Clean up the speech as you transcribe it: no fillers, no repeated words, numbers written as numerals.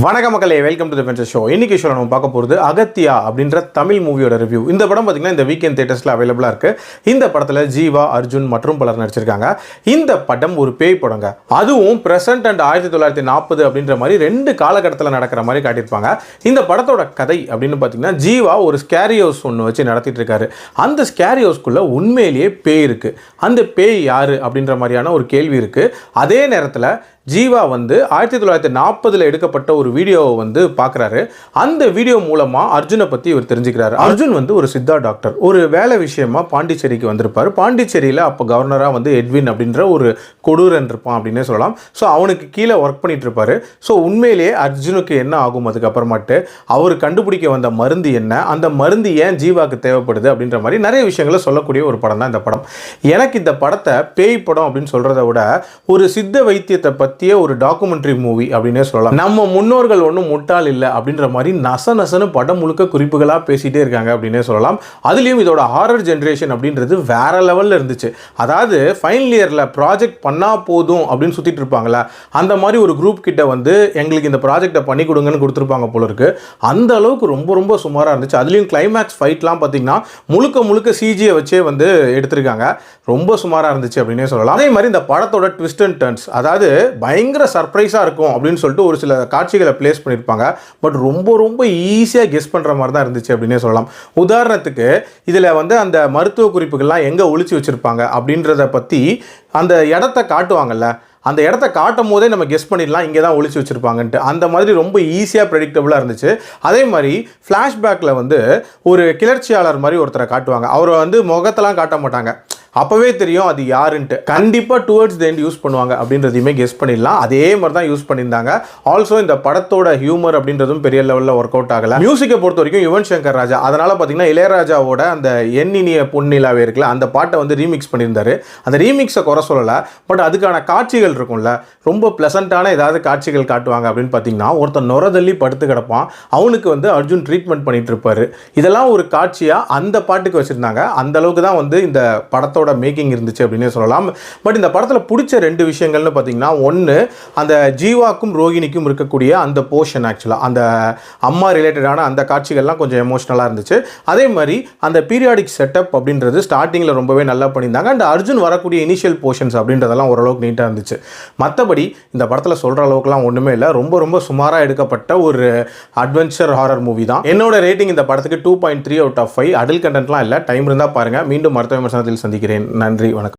வணக்க மக்களே, welcome to the venture show. இன்னைக்கு ஷோல நம்ம பார்க்க போகிறது அகத்தியா அப்படின்ற தமிழ் மூவியோட ரிவ்யூ. இந்த படம் பார்த்தீங்கன்னா இந்த வீக்கெண்ட் தியேட்டர்ஸில் அவைலபிளாக இருக்குது. இந்த படத்தில் ஜீவா, அர்ஜுன் மற்றும் பலர் நடிச்சிருக்காங்க. இந்த படம் ஒரு பேய் படங்க. அதுவும் பிரசன்ட் அண்ட் 1940 அப்படின்ற மாதிரி ரெண்டு காலகட்டத்தில் நடக்கிற மாதிரி காட்டியிருப்பாங்க. இந்த படத்தோட கதை அப்படின்னு பார்த்தீங்கன்னா ஜீவா ஒரு ஸ்கேரி ஹவுஸ் ஒன்று வச்சு நடத்திட்டு இருக்காரு. அந்த ஸ்கேரி ஹவுஸ்க்குள்ளே உண்மையிலேயே பேய் இருக்குது. அந்த பேய் யார் அப்படின்ற மாதிரியான ஒரு கேள்வி இருக்குது. அதே நேரத்தில் ஜீவா 1940 எடுக்கப்பட்ட ஒரு வீடியோவை பார்க்குறாரு. அந்த வீடியோ மூலமாக அர்ஜுனை பற்றி இவர் தெரிஞ்சுக்கிறாரு. அர்ஜுன் ஒரு சித்தா டாக்டர். ஒரு வேலை விஷயமா பாண்டிச்சேரிக்கு வந்திருப்பார். பாண்டிச்சேரியில் அப்போ கவர்னராக எட்வின் அப்படின்ற ஒரு கொடூரன் இருப்பான் அப்படின்னே சொல்லலாம். ஸோ அவனுக்கு கீழே ஒர்க் பண்ணிட்டு இருப்பார். ஸோ உண்மையிலேயே அர்ஜுனுக்கு என்ன ஆகும் அதுக்கப்புறமாட்டு அவர் கண்டுபிடிக்க வந்த மருந்து என்ன, அந்த மருந்து ஏன் ஜீவாவுக்கு தேவைப்படுது அப்படின்ற மாதிரி நிறைய விஷயங்களை சொல்லக்கூடிய ஒரு படம் தான் இந்த படம். எனக்கு இந்த படத்தை பேய் படம் அப்படின்னு சொல்கிறத விட ஒரு சித்த வைத்தியத்தை பற்றிய ஒரு டாக்குமெண்ட்ரி மூவி அப்படின்னே சொல்லலாம். நம்ம முன்னோர்கள் ஒன்றும் முட்டாள் இல்லை அப்படின்ற மாதிரி நசனு படம் முழுக்க குறிப்புகளாக பேசிகிட்டே இருக்காங்க அப்படின்னே சொல்லலாம். அதுலேயும் இதோட ஹாரர் ஜென்ரேஷன் அப்படின்றது வேற லெவலில் இருந்துச்சு. அதாவது ஃபைனல் இயரில் ப்ராஜெக்ட் பண்ணால் போதும் அப்படின்னு சுற்றிட்டு இருப்பாங்களா, அந்த மாதிரி ஒரு குரூப் கிட்ட எங்களுக்கு இந்த ப்ராஜெக்டை பண்ணி கொடுங்கன்னு கொடுத்துருப்பாங்க போல இருக்கு. அந்த அளவுக்கு ரொம்ப சுமாராக இருந்துச்சு. அதுலேயும் கிளைமேக்ஸ் ஃபைட்லாம் பார்த்தீங்கன்னா முழுக்க சிஜியை வச்சே எடுத்திருக்காங்க. ரொம்ப சுமாராக இருந்துச்சு அப்படின்னே சொல்லலாம். அதே மாதிரி இந்த படத்தோட ட்விஸ்ட் அண்ட் டர்ன்ஸ், அதாவது பயங்கர சர்ப்ரைஸாக இருக்கும் அப்படின்னு சொல்லிட்டு ஒரு சில காட்சிகளை பிளேஸ் பண்ணியிருப்பாங்க. பட் ரொம்ப ஈஸியாக கெஸ் பண்ணுற மாதிரி தான் இருந்துச்சு அப்படின்னே சொல்லலாம். உதாரணத்துக்கு இதில் அந்த மருத்துவ குறிப்புகள்லாம் எங்கே ஒளிச்சு வச்சுருப்பாங்க அப்படின்றத பற்றி அந்த இடத்த காட்டுவாங்கல்ல, அந்த இடத்த காட்டும் போதே நம்ம கெஸ் பண்ணிடலாம் இங்கே தான் ஒளிச்சு வச்சுருப்பாங்கன்ட்டு. அந்த மாதிரி ரொம்ப ஈஸியாக ப்ரெடிக்டபுளாக இருந்துச்சு. அதே மாதிரி ஃப்ளாஷ்பேக்கில் ஒரு கிளர்ச்சியாளர் மாதிரி ஒருத்தரை காட்டுவாங்க. அவரை முகத்தெல்லாம் காட்ட மாட்டாங்க, அப்போவே தெரியும் அது யாருன்ட்டு. கண்டிப்பாக டுவர்ட்ஸ் த எண்ட் யூஸ் பண்ணுவாங்க அப்படின்றதையுமே கெஸ் பண்ணிடலாம். அதே மாதிரி தான் யூஸ் பண்ணியிருந்தாங்க. ஆல்சோ இந்த படத்தோட ஹியூமர் அப்படின்றதும் பெரிய லெவலில் ஒர்க் அவுட் ஆகலை. மியூசிக்கை பொறுத்த வரைக்கும் யுவன் சங்கர் ராஜா, அதனால் பார்த்தீங்கன்னா இளையராஜாவோட அந்த எண்ணினிய பொன்னிலாவே இருக்குல்ல, அந்த பாட்டை ரீமிக்ஸ் பண்ணியிருந்தாரு. அந்த ரீமிக்ஸை குறை சொல்லலை, பட் அதுக்கான காட்சிகள் இருக்கும்ல, ரொம்ப ப்ளசண்ட்டான ஏதாவது காட்சிகள் காட்டுவாங்க அப்படின்னு பார்த்தீங்கன்னா ஒருத்தன் நுரதள்ளி படுத்து கிடப்பான், அவனுக்கு அர்ஜுன் ட்ரீட்மெண்ட் பண்ணிட்டு இருப்பாரு. இதெல்லாம் ஒரு காட்சியாக அந்த பாட்டுக்கு வச்சுருந்தாங்க. அந்த அளவுக்கு தான் இந்த படத்தோட மேக்கிங் இருந்துச்சு அப்படின்னே சொல்லலாம். பட் இந்த படத்தில் பிடிச்ச ரெண்டு விஷயங்கள்னு பார்த்தீங்கன்னா, ஒன்று அந்த ஜீவாக்கும் ரோகிணிக்கும் இருக்கக்கூடிய அந்த போர்ஷன், ஆக்சுவலாக அந்த அம்மா ரிலேட்டடான அந்த காட்சிகள்லாம் கொஞ்சம் எமோஷ்னலாக இருந்துச்சு. அதே மாதிரி அந்த பீரியாடிக் செட்டப் அப்படின்றது ஸ்டார்டிங்கில் ரொம்பவே நல்லா பண்ணியிருந்தாங்க. அண்ட் அர்ஜுன் வரக்கூடிய இனிஷியல் போர்ஷன்ஸ் அப்படின்றதெல்லாம் ஓரளவுக்கு நீட்டாக இருந்துச்சு. மற்றபடி இந்த படத்தில் சொல்கிற அளவுக்குலாம் ஒன்றுமே இல்லை. ரொம்ப சுமாராக எடுக்கப்பட்ட ஒரு அட்வென்ச்சர் ஹாரர் மூவி தான். என்னோட ரேட்டிங் இந்த படத்துக்கு 2.3 out of 5. அடல்ட் கண்டென்ட்லாம் இல்லை. டைம் இருந்தால் பாருங்கள். மீண்டும் மருத்துவ விமர்சனத்தில் சந்திக்கிறேன். நன்றி, வணக்கம்.